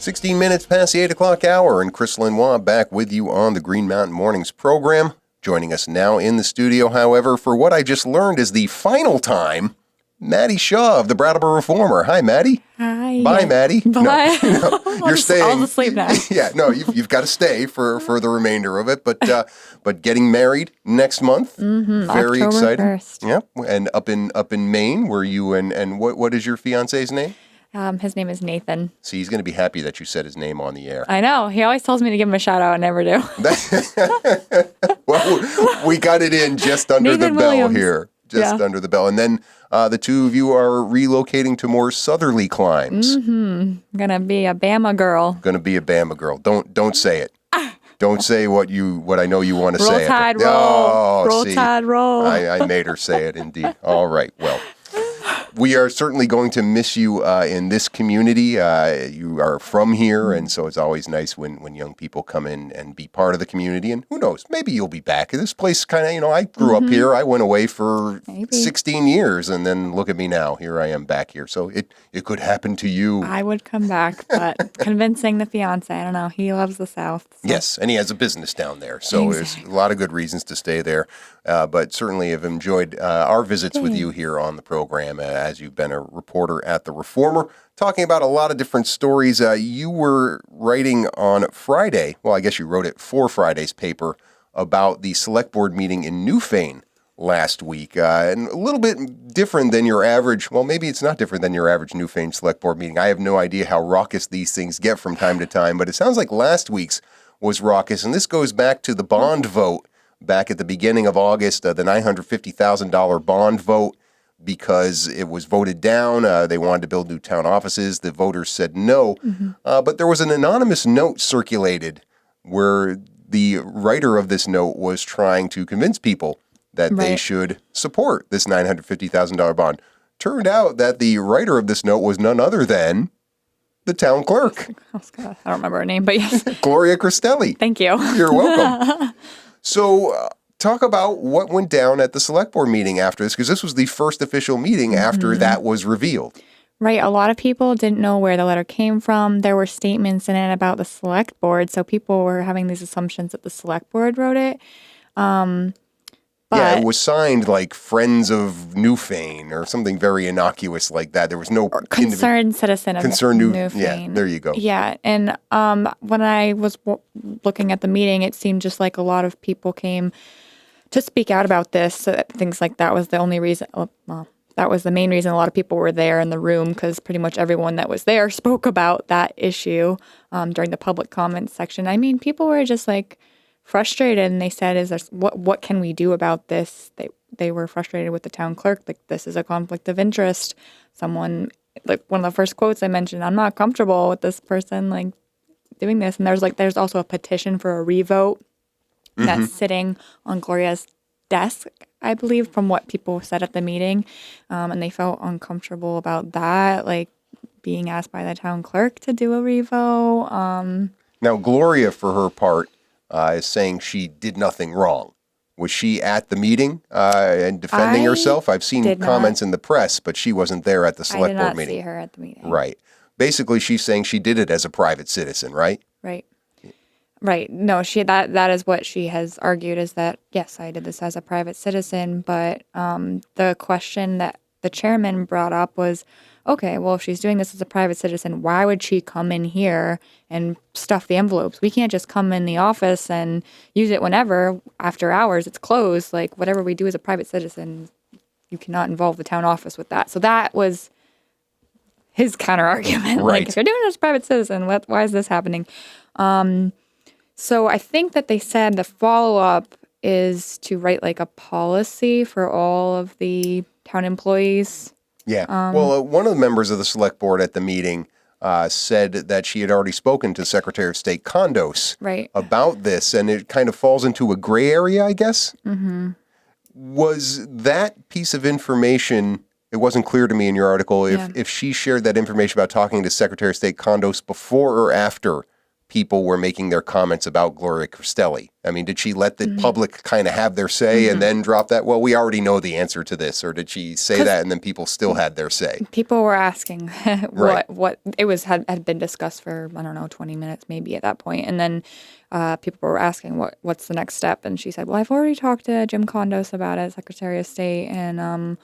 16 minutes past the 8 o'clock hour, and Chris Lenois back with you on the Green Mountain Mornings program. Joining us now in the studio, however, for what I just learned is the final time, Maddi Shaw of the Brattleboro Reformer. Hi, Maddi. Hi. Bye, Maddi. Bye. No, you're staying. I'll just sleep now. Yeah, no, you've got to stay for the remainder of it. But getting married next month, very October exciting. 1st. Yep, and up in Maine, where you and what is your fiance's name? His name is Nathan. See, he's going to be happy that you said his name on the air. I know. He always tells me to give him a shout out. I never do. Well, we got it in just under Nathan the bell Williams. here. Just under the bell. And then the two of you are relocating to more southerly climes. I'm going to be a Bama girl. Going to be a Bama girl. Don't say it. Don't say what I know you want to Roll say. Tide, roll. Oh, Roll see, Tide, roll. I made her say it, indeed. All right, well. We are certainly going to miss you in this community. You are from here, and so it's always nice when young people come in and be part of the community. And who knows, maybe you'll be back. This place kind of, I grew up here. I went away for 16 years, and then look at me now. Here I am back here. So it could happen to you. I would come back, but convincing the fiance, I don't know. He loves the South. So. Yes, and he has a business down there. So There's a lot of good reasons to stay there. But certainly have enjoyed our visits with you here on the program as you've been a reporter at the Reformer, talking about a lot of different stories. You were writing on Friday, well, I guess you wrote it for Friday's paper, about the select board meeting in Newfane last week. And a little bit different than your average, well, maybe it's not different than your average Newfane select board meeting. I have no idea how raucous these things get from time to time, but it sounds like last week's was raucous. And this goes back to the bond vote back at the beginning of August, the $950,000 bond vote, because it was voted down. They wanted to build new town offices. The voters said no. But there was an anonymous note circulated where the writer of this note was trying to convince people that they should support this $950,000 bond. Turned out that the writer of this note was none other than the town clerk. I don't remember her name, but yes. Gloria Cristelli. Thank you. You're welcome. So talk about what went down at the select board meeting after this, because this was the first official meeting after that was revealed. Right. A lot of people didn't know where the letter came from. There were statements in it about the select board, so people were having these assumptions that the select board wrote it. Yeah, it was signed like Friends of Newfane or something very innocuous like that. There was no concerned citizen of Newfane. Yeah, there you go. Yeah, and when I was looking at the meeting, it seemed just like a lot of people came to speak out about this. So things like that was the only reason. Well, that was the main reason a lot of people were there in the room, because pretty much everyone that was there spoke about that issue during the public comments section. I mean, people were just like frustrated, and they said, "Is there what can we do about this?" They were frustrated with the town clerk, like, this is a conflict of interest. Someone, like, one of the first quotes I mentioned, "I'm not comfortable with this person like doing this." And there's also a petition for a revote that's sitting on Gloria's desk, I believe, from what people said at the meeting, and they felt uncomfortable about that, like being asked by the town clerk to do a revote. Now, Gloria, for her part, is saying she did nothing wrong. Was she at the meeting and defending herself? I've seen comments in the press, but she wasn't there at the select board meeting. I did not see her at the meeting. Right. Basically, she's saying she did it as a private citizen, right? Right. No, that is what she has argued, is that, yes, I did this as a private citizen, but the question that the chairman brought up was, okay, well, if she's doing this as a private citizen, why would she come in here and stuff the envelopes? We can't just come in the office and use it whenever. After hours, it's closed. Like, whatever we do as a private citizen, you cannot involve the town office with that. So that was his counter argument. Right. Like, if you're doing it as a private citizen, why is this happening? So I think that they said the follow-up is to write like a policy for all of the town employees. Yeah. One of the members of the select board at the meeting said that she had already spoken to Secretary of State Condos about this, and it kind of falls into a gray area, I guess. Was that piece of information, it wasn't clear to me in your article, if she shared that information about talking to Secretary of State Condos before or after people were making their comments about Gloria Cristelli? I mean, did she let the public kind of have their say and then drop that? Well, we already know the answer to this. Or did she say that and then people still had their say? People were asking Right. what it was had been discussed for, I don't know, 20 minutes maybe at that point. And then people were asking what's the next step. And she said, well, I've already talked to Jim Condos about it, Secretary of State, and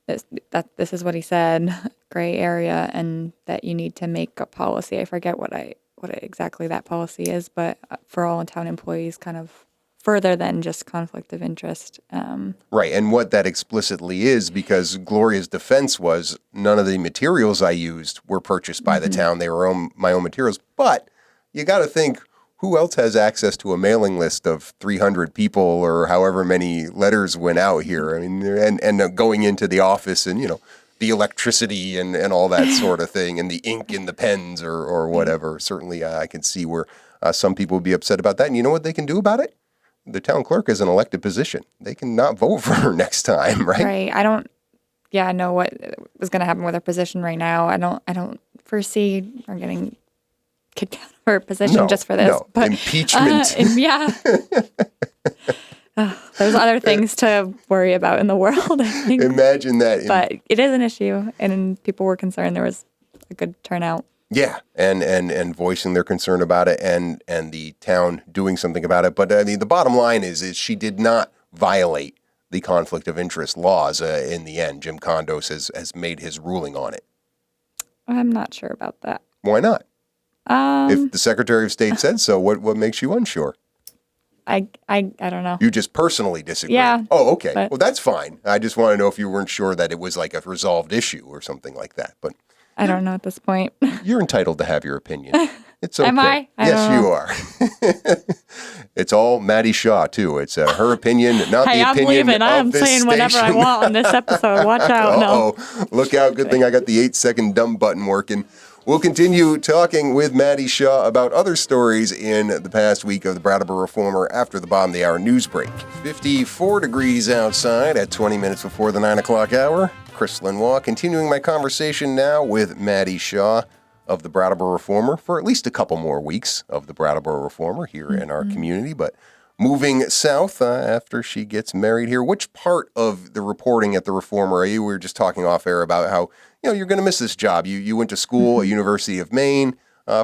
this is what he said, gray area, and that you need to make a policy. I forget what exactly that policy is, but for all town employees, kind of further than just conflict of interest. Right, and what that explicitly is, because Gloria's defense was none of the materials I used were purchased by the town. They were my own materials. But you got to think, who else has access to a mailing list of 300 people or however many letters went out here? I mean, and going into the office and, the electricity and all that sort of thing, and the ink in the pens or whatever. Certainly, I can see where some people would be upset about that. And you know what they can do about it? The town clerk is an elected position. They can not vote for her next time, right? Right. I don't know what was going to happen with her position right now. I don't foresee her getting kicked out of her position just for this. No, but impeachment. Yeah. There's other things to worry about in the world, I think. Imagine that. But it is an issue, and people were concerned. There was a good turnout. Yeah, and voicing their concern about it, and the town doing something about it. But I mean, the bottom line is she did not violate the conflict of interest laws. In the end, Jim Condos has made his ruling on it. I'm not sure about that. Why not? If the Secretary of State said so, what makes you unsure? I don't know. You just personally disagree? Yeah. Oh, okay. Well, that's fine. I just want to know if you weren't sure that it was like a resolved issue or something like that. But I don't know at this point. You're entitled to have your opinion. It's okay. Am I? Yes, you are. It's all Maddi Shaw, too. It's her opinion, not the opinion I'm leaving. I'm this saying whatever I station. want on this episode. Watch out. No. Uh-oh. Look out. Good thing I got the 8-second dump button working. We'll continue talking with Maddi Shaw about other stories in the past week of the Brattleboro Reformer after the bottom of the hour news break. 54 degrees outside at 20 minutes before the 9 o'clock hour. Chris Lenois continuing my conversation now with Maddi Shaw of the Brattleboro Reformer for at least a couple more weeks of the Brattleboro Reformer here in our community, but moving south after she gets married here. Which part of the reporting at the Reformer are you? We were just talking off air about how you're going to miss this job. You went to school at University of Maine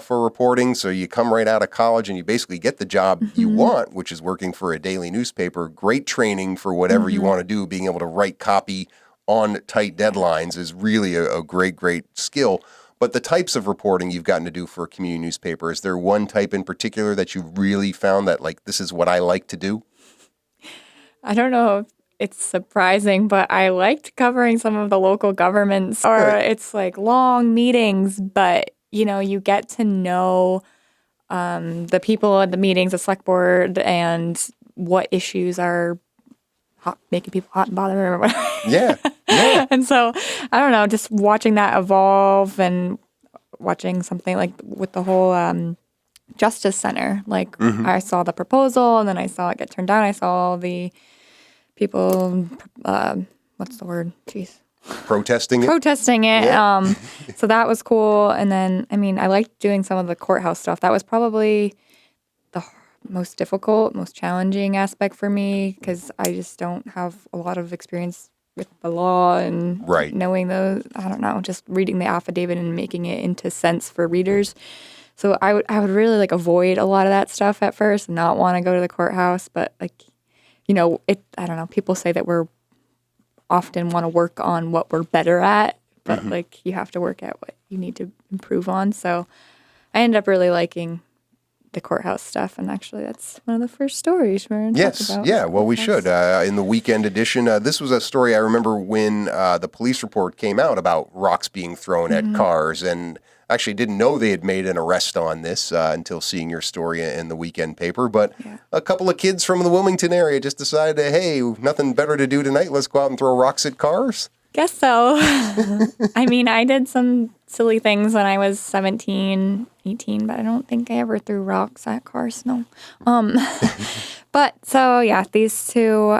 for reporting, so you come right out of college and you basically get the job you want, which is working for a daily newspaper. Great training for whatever you want to do. Being able to write copy on tight deadlines is really a great skill. But the types of reporting you've gotten to do for a community newspaper, is there one type in particular that you've really found that, like, this is what I like to do? I don't know if it's surprising, but I liked covering some of the local governments, or it's like long meetings, but, you get to know the people at the meetings, the select board, and what issues are making people hot and bothered or whatever. Yeah. And so, I don't know, just watching that evolve and watching something like with the whole Justice Center. Like, I saw the proposal and then I saw it get turned down. I saw all the people, what's the word? Jeez. Protesting it? Yeah. So that was cool. And then, I liked doing some of the courthouse stuff. That was probably the most difficult, most challenging aspect for me, because I just don't have a lot of experience with the law and knowing those. I don't know, just reading the affidavit and making it into sense for readers. So I would really avoid a lot of that stuff at first and not want to go to the courthouse. But I don't know. People say that we're often want to work on what we're better at, but you have to work at what you need to improve on. So I ended up really liking the courthouse stuff, and actually that's one of the first stories we're going to talk about. Yeah, well, we should. In the weekend edition, this was a story I remember when the police report came out about rocks being thrown at cars, and actually didn't know they had made an arrest on this until seeing your story in the weekend paper. But a couple of kids from the Wilmington area just decided, hey, nothing better to do tonight. Let's go out and throw rocks at cars. Guess so. I did some silly things when I was 17, 18, but I don't think I ever threw rocks at cars, no. But so, these two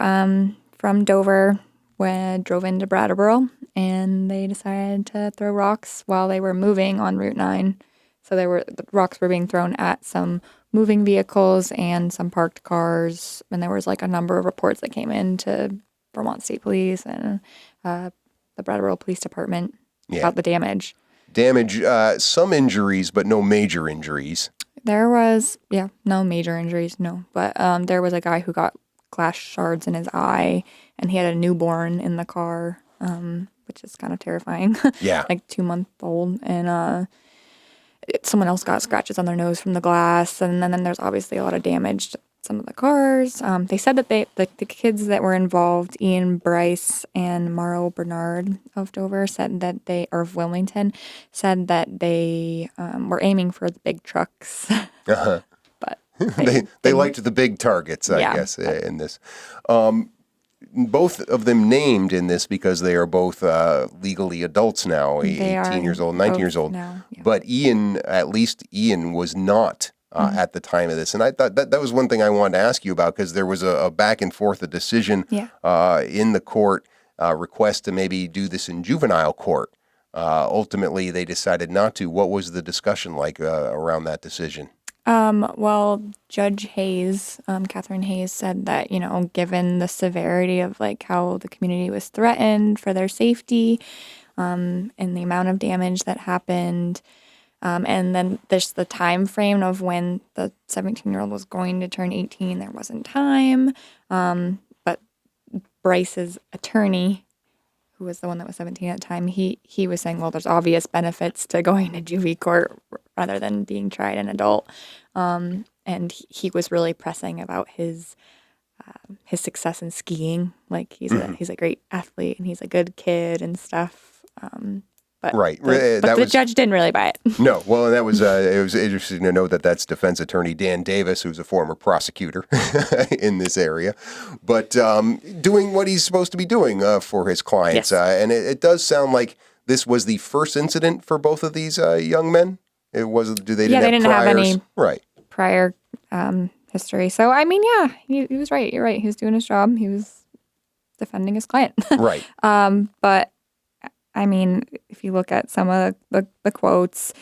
from Dover drove into Brattleboro, and they decided to throw rocks while they were moving on Route 9. So the rocks were being thrown at some moving vehicles and some parked cars. And there was like a number of reports that came in to Vermont State Police and the Brattleboro Police Department about the damage. Some injuries, but no major injuries. There was, no major injuries, no. But there was a guy who got glass shards in his eye, and he had a newborn in the car, which is kind of terrifying. Yeah. Like 2-month-old. And someone else got scratches on their nose from the glass. And then there's obviously a lot of damage to some of the cars. They said that the kids that were involved, Ian Bryce and Mauro Bernard of Dover, said that of Wilmington, said that they were aiming for the big trucks. Uh-huh. But they liked the big targets, I guess, in this. Both of them named in this because they are both legally adults now, 18 years old, 19 years old. Now, yeah. But at least Ian was not at the time of this. And I thought that was one thing I wanted to ask you about, because there was a back and forth, a decision in the court, request to maybe do this in juvenile court. Ultimately, they decided not to. What was the discussion like around that decision? Well, Judge Hayes, Catherine Hayes, said that, given the severity of like how the community was threatened for their safety, and the amount of damage that happened, and then there's the time frame of when the 17-year-old was going to turn 18, there wasn't time. But Bryce's attorney, who was the one that was 17 at the time, he was saying, well, there's obvious benefits to going to juvie court rather than being tried an adult. And he was really pressing about his success in skiing. Like he's a great athlete and he's a good kid and stuff. But the judge didn't really buy it. No. Well, and that was it was interesting to know that that's defense attorney Dan Davis, who's a former prosecutor in this area, but doing what he's supposed to be doing for his clients. Yes. And it does sound like this was the first incident for both of these young men. It was. They didn't have any prior history. So I mean, he was right. You're right. He was doing his job. He was defending his client. Right. But I mean, if you look at some of the quotes,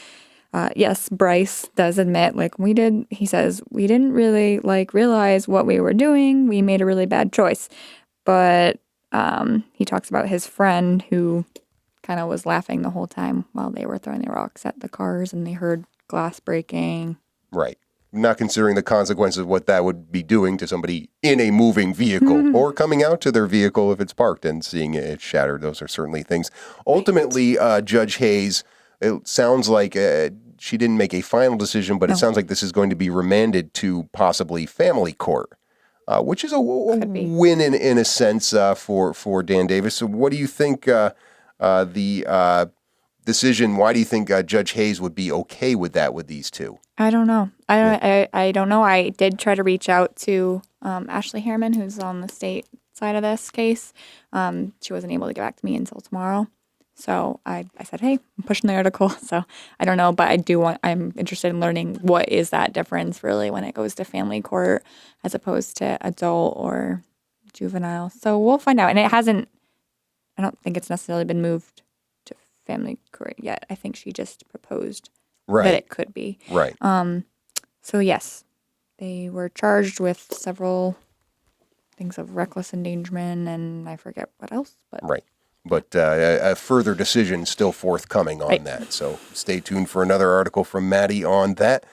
yes, Bryce does admit, he says, we didn't really realize what we were doing. We made a really bad choice. But he talks about his friend who kind of was laughing the whole time while they were throwing the rocks at the cars and they heard glass breaking. Right. Not considering the consequences of what that would be doing to somebody in a moving vehicle or coming out to their vehicle if it's parked and seeing it shattered. Those are certainly things. Ultimately, Judge Hayes, it sounds like she didn't make a final decision, but it sounds like this is going to be remanded to possibly family court, which is a win in a sense for Dan Davis. So what do you think the decision, why do you think Judge Hayes would be okay with that with these two? I don't know. I don't know. I did try to reach out to Ashley Harriman, who's on the state side of this case. She wasn't able to get back to me until tomorrow. So I said, hey, I'm pushing the article. So I don't know, but I'm interested in learning what is that difference really when it goes to family court as opposed to adult or juvenile. So we'll find out. And I don't think it's necessarily been moved to family court yet. I think she just proposed that it could be. Right. So yes, they were charged with several things of reckless endangerment and I forget what else. But right. But a further decision still forthcoming on that. So stay tuned for another article from Maddi on that.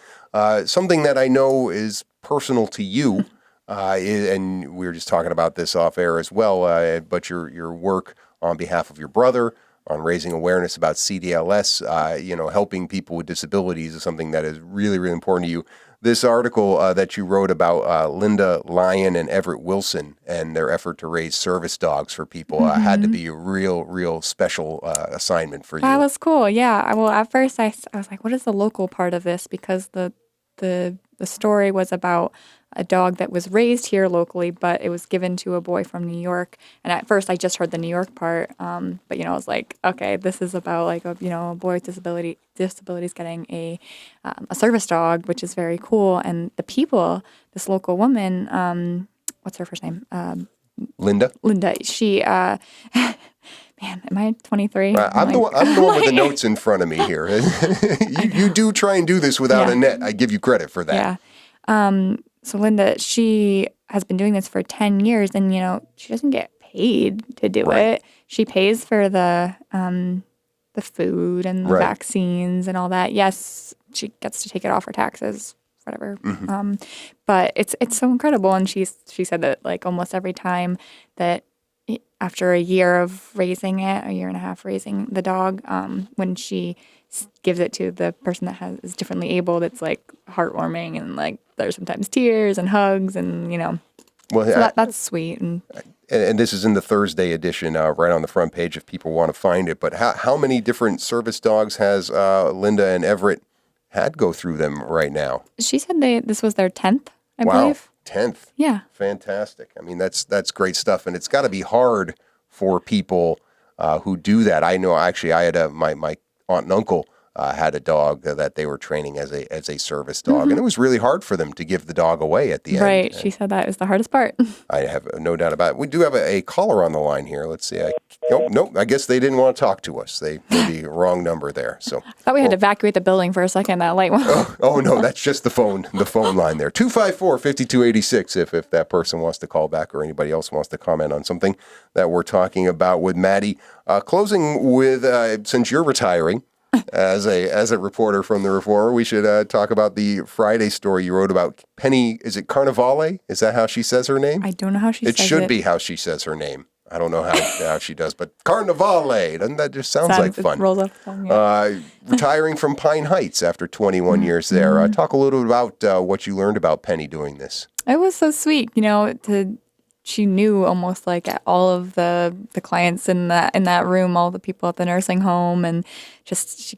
Something that I know is personal to you, and we were just talking about this off air as well, but your work on behalf of your brother on raising awareness about CDLS, helping people with disabilities is something that is really, really important to you. This article that you wrote about Lynda Lyon and Everett Wilson and their effort to raise service dogs for people had to be a real special assignment for you. That was cool. Yeah. Well, at first I was like, what is the local part of this? Because the story was about a dog that was raised here locally, but it was given to a boy from New York. And at first I just heard the New York part. But, I was like, okay, this is about a boy with disabilities getting a service dog, which is very cool. And the people, this local woman, what's her first name? Lynda. She man, am I 23? I'm the one with the notes in front of me here. you do try and do this without a net. I give you credit for that. Yeah. So Lynda, she has been doing this for 10 years, and, she doesn't get paid to do it. She pays for the food and the vaccines and all that. Yes, she gets to take it off her taxes, whatever. But it's so incredible. And she said that like almost every time that after a year of raising it, a year and a half raising the dog, when she gives it to the person that is differently abled, it's like heartwarming, and like there's sometimes tears and hugs, and well, so that's sweet. And this is in the Thursday edition, right on the front page if people want to find it. But how many different service dogs has Lynda and Everett had go through them right now? She said this was their 10th, I believe. 10th. Yeah. Fantastic. I mean, that's great stuff. And it's got to be hard for people who do that. I know, actually, I had my aunt and uncle had a dog that they were training as a service dog. And it was really hard for them to give the dog away at the end. Right. She said that was the hardest part. I have no doubt about it. We do have a caller on the line here. Let's see. Nope. I guess they didn't want to talk to us. They maybe wrong number there. So I thought we had to evacuate the building for a second. That light went. Oh no, that's just the phone line there. 254-5286 if that person wants to call back, or anybody else wants to comment on something that we're talking about with Maddi. Closing with, since you're retiring as a reporter from the Reformer, we should talk about the Friday story you wrote about Penny. Is it Carnevale? Is that how she says her name? I don't know how she says it. It should be how she says her name. I don't know how she does, but Carnevale, doesn't that just sounds like fun? It rolls off the tongue, yeah. Retiring from Pine Heights after 21 years there. Talk a little bit about what you learned about Penny doing this. It was so sweet, she knew almost like all of the clients in that room, all the people at the nursing home, and just she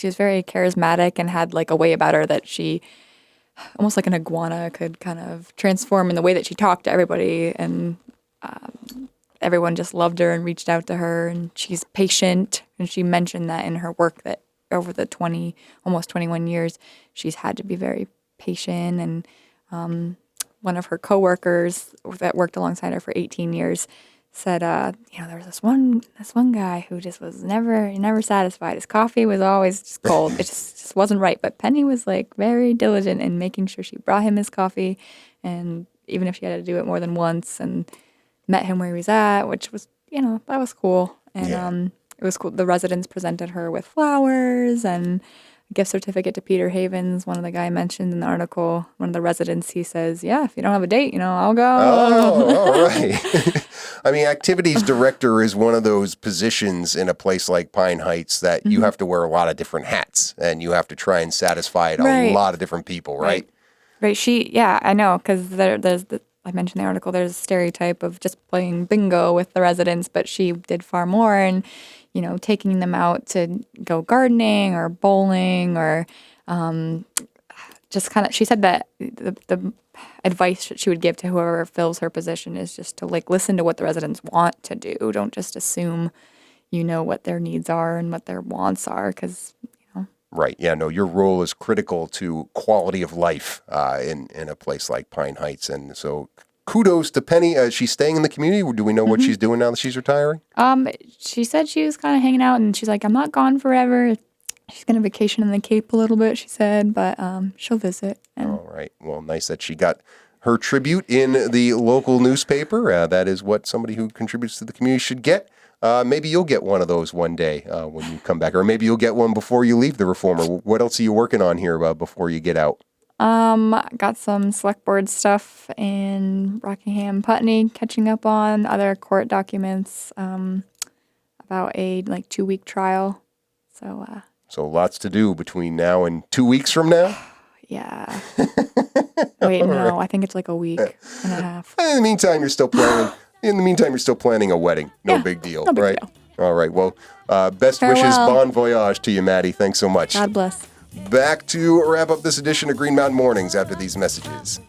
was very charismatic and had like a way about her that she, almost like an iguana, could kind of transform in the way that she talked to everybody, and everyone just loved her and reached out to her, and she's patient, and she mentioned that in her work that over the almost 21 years she's had to be very patient. And one of her coworkers that worked alongside her for 18 years said, there was this one guy who just was never satisfied. His coffee was always just cold. It just wasn't right. But Penny was like very diligent in making sure she brought him his coffee, and even if she had to do it more than once, and met him where he was at, which was, that was cool. And it was cool. The residents presented her with flowers and a gift certificate to Peter Havens. One of the guy mentioned in the article, one of the residents, he says, yeah, if you don't have a date, I'll go. Oh, all right. I mean, activities director is one of those positions in a place like Pine Heights that you have to wear a lot of different hats, and you have to try and satisfy a lot of different people, right? Right. I know, because I mentioned in the article, there's a stereotype of just playing bingo with the residents, but she did far more, and, taking them out to go gardening or bowling, or just kind of, she said that the advice that she would give to whoever fills her position is just to listen to what the residents want to do. Don't just assume what their needs are and what their wants are, because Right. Yeah, no, your role is critical to quality of life in a place like Pine Heights. And so kudos to Penny. She's staying in the community. Do we know what she's doing now that she's retiring? She said she was kind of hanging out, and she's like, I'm not gone forever. She's going to vacation in the Cape a little bit, she said, but she'll visit. All right. Well, nice that she got her tribute in the local newspaper. That is what somebody who contributes to the community should get. Maybe you'll get one of those one day when you come back, or maybe you'll get one before you leave the Reformer. What else are you working on here before you get out? Got some select board stuff in Rockingham, Putney, catching up on other court documents about a 2-week trial. So lots to do between now and 2 weeks from now? Yeah. Wait, no, right. I think it's a week and a half. In the meantime, you're still planning. A wedding. No big deal, no big right? Deal. All right. Well, best wishes, bon voyage to you, Maddi. Thanks so much. God bless. Back to wrap up this edition of Green Mountain Mornings after these messages.